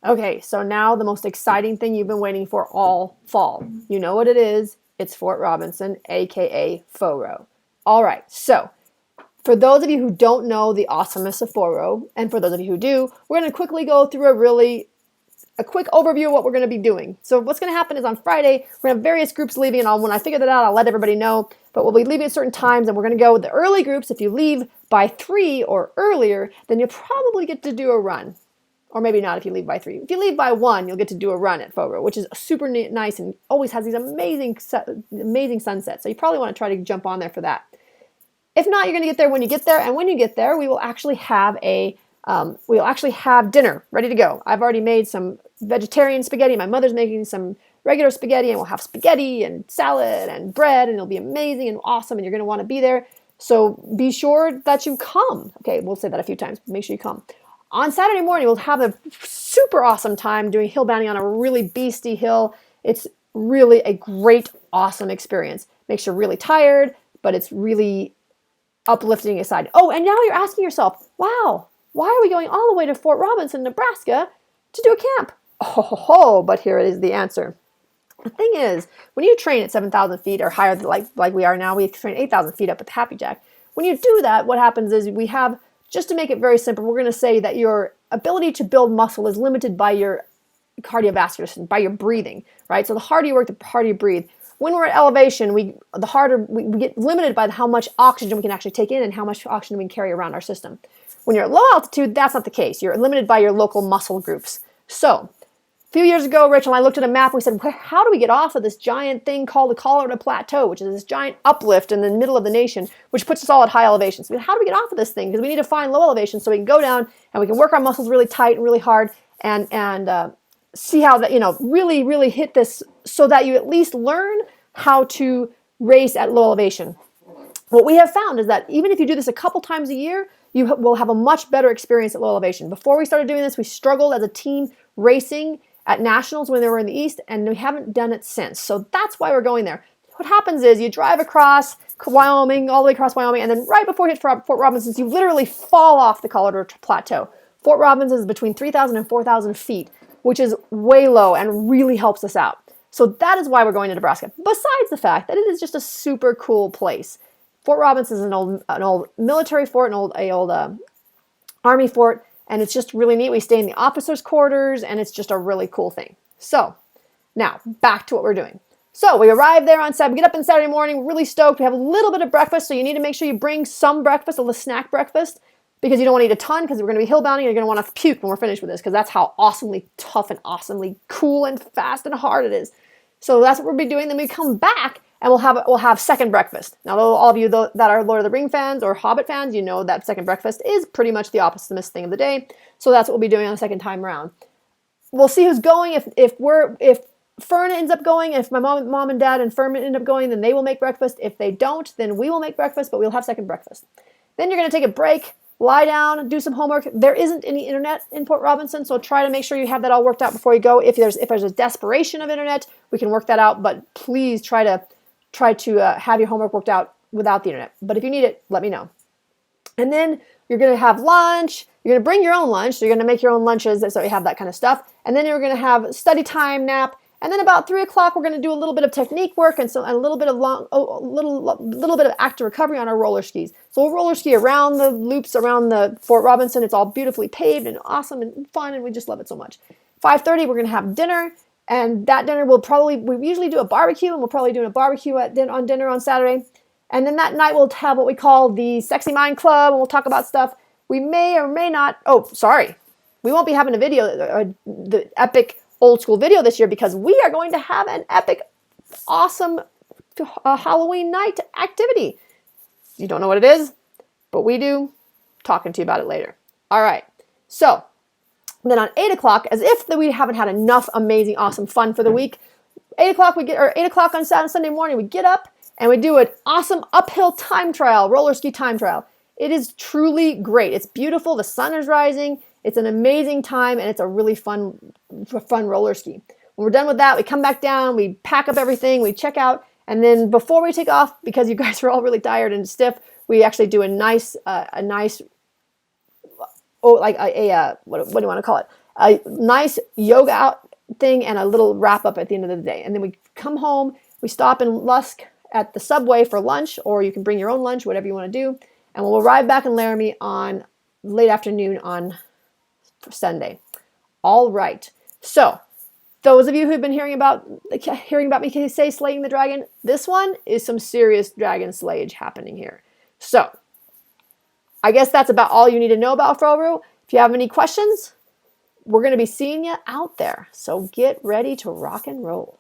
Okay, so now the most exciting thing you've been waiting for all fall. You know what it is. It's Fort Robinson, aka FORO. All right, so for those of you who don't know the awesomeness of FORO, and for those of you who do, we're going to quickly go through a quick overview of what we're going to be doing. So what's going to happen is on Friday, we're going to have various groups leaving, and when I figure that out, I'll let everybody know. But we'll be leaving at certain times, and we're going to go with the early groups. If you leave by 3 or earlier, then you'll probably get to do a run. Or maybe not if you leave by 3. If you leave by 1, you'll get to do a run at FORO, which is super nice and always has these amazing sunsets. So you probably want to try to jump on there for that. If not, you're going to get there when you get there. And when you get there, we will actually have dinner ready to go. I've already made some vegetarian spaghetti. My mother's making some regular spaghetti, and we'll have spaghetti and salad and bread, and it'll be amazing and awesome, and you're going to want to be there. So be sure that you come. Okay, we'll say that a few times. Make sure you come. On Saturday morning, we'll have a super awesome time doing hill bounding on a really beastie hill. It's really a great, awesome experience. Makes you really tired, but it's really uplifting aside. Oh, and now you're asking yourself, wow, why are we going all the way to Fort Robinson, Nebraska to do a camp? Oh, but here is the answer. The thing is, when you train at 7,000 feet or higher, like we are now, we train 8,000 feet up at the Happy Jack. When you do that, what happens is we have, just to make it very simple, we're going to say that your ability to build muscle is limited by your cardiovascular system, by your breathing, right? So the harder you work, the harder you breathe. When we're at elevation, we get limited by how much oxygen we can actually take in and how much oxygen we can carry around our system. When you're at low altitude, that's not the case. You're limited by your local muscle groups. So a few years ago, Rachel and I looked at a map and we said, how do we get off of this giant thing called the Colorado Plateau, which is this giant uplift in the middle of the nation, which puts us all at high elevations. How do we get off of this thing? Because we need to find low elevation so we can go down and we can work our muscles really tight and really hard and see how that, really, really hit this so that you at least learn how to race at low elevation. What we have found is that even if you do this a couple times a year, you will have a much better experience at low elevation. Before we started doing this, we struggled as a team racing at nationals when they were in the east, and we haven't done it since. So that's why we're going there. What happens is you drive across Wyoming, all the way across Wyoming, and then right before you hit Fort Robinson, you literally fall off the Colorado Plateau. Fort Robinson is between 3,000 and 4,000 feet, which is way low and really helps us out. So that is why we're going to Nebraska, besides the fact that it is just a super cool place. Fort Robinson is an old military fort, an old Army fort, and it's just really neat. We stay in the officers' quarters, and it's just a really cool thing. So now back to what we're doing. So we arrive there on Saturday. We get up on Saturday morning. We're really stoked. We have a little bit of breakfast, so you need to make sure you bring some breakfast, a little snack breakfast, because you don't want to eat a ton because we're going to be hill bounding and you're going to want to puke when we're finished with this because that's how awesomely tough and awesomely cool and fast and hard it is. So that's what we'll be doing. Then we come back and we'll have second breakfast. Now, all of you that are Lord of the Ring fans or Hobbit fans, you know that second breakfast is pretty much the opposite thing of the day. So that's what we'll be doing on the second time around. We'll see who's going. If Fern ends up going, if my mom and dad and Fern end up going, then they will make breakfast. If they don't, then we will make breakfast, but we'll have second breakfast. Then you're going to take a break, lie down, do some homework. There isn't any internet in Fort Robinson, so try to make sure you have that all worked out before you go. If there's a desperation of internet, we can work that out, but please try to have your homework worked out without the internet. But if you need it, let me know. And then you're going to have lunch. You're going to bring your own lunch. So you're going to make your own lunches, so you have that kind of stuff. And then you're going to have study time, nap. And then about 3 o'clock, we're going to do a little bit of technique work and a little bit of active recovery on our roller skis. So we'll roller ski around the loops around the Fort Robinson. It's all beautifully paved and awesome and fun, and we just love it so much. 5:30, we're going to have dinner. And that dinner we usually do a barbecue, and we'll probably do a barbecue on dinner on Saturday. And then that night we'll have what we call the Sexy Mind Club, and we'll talk about stuff. We may or may not, we won't be having a video, the epic old school video this year because we are going to have an epic, awesome Halloween night activity. You don't know what it is, but we do. Talking to you about it later. All right, so then on 8 o'clock, as if we haven't had enough amazing, awesome fun for the week, 8 o'clock on Sunday morning, we get up and we do an awesome uphill time trial, roller ski time trial. It is truly great. It's beautiful. The sun is rising. It's an amazing time, and it's a really fun roller ski. When we're done with that, we come back down, we pack up everything, we check out, and then before we take off, because you guys are all really tired and stiff, we actually do what do you want to call it? a nice yoga out thing and a little wrap up at the end of the day. And then we come home, we stop in Lusk at the subway for lunch, or you can bring your own lunch, whatever you want to do. And we'll arrive back in Laramie on late afternoon on Sunday. All right. So those of you who've been hearing about me say slaying the dragon, this one is some serious dragon slayage happening here. So I guess that's about all you need to know about FORO. If you have any questions, we're going to be seeing you out there. So get ready to rock and roll.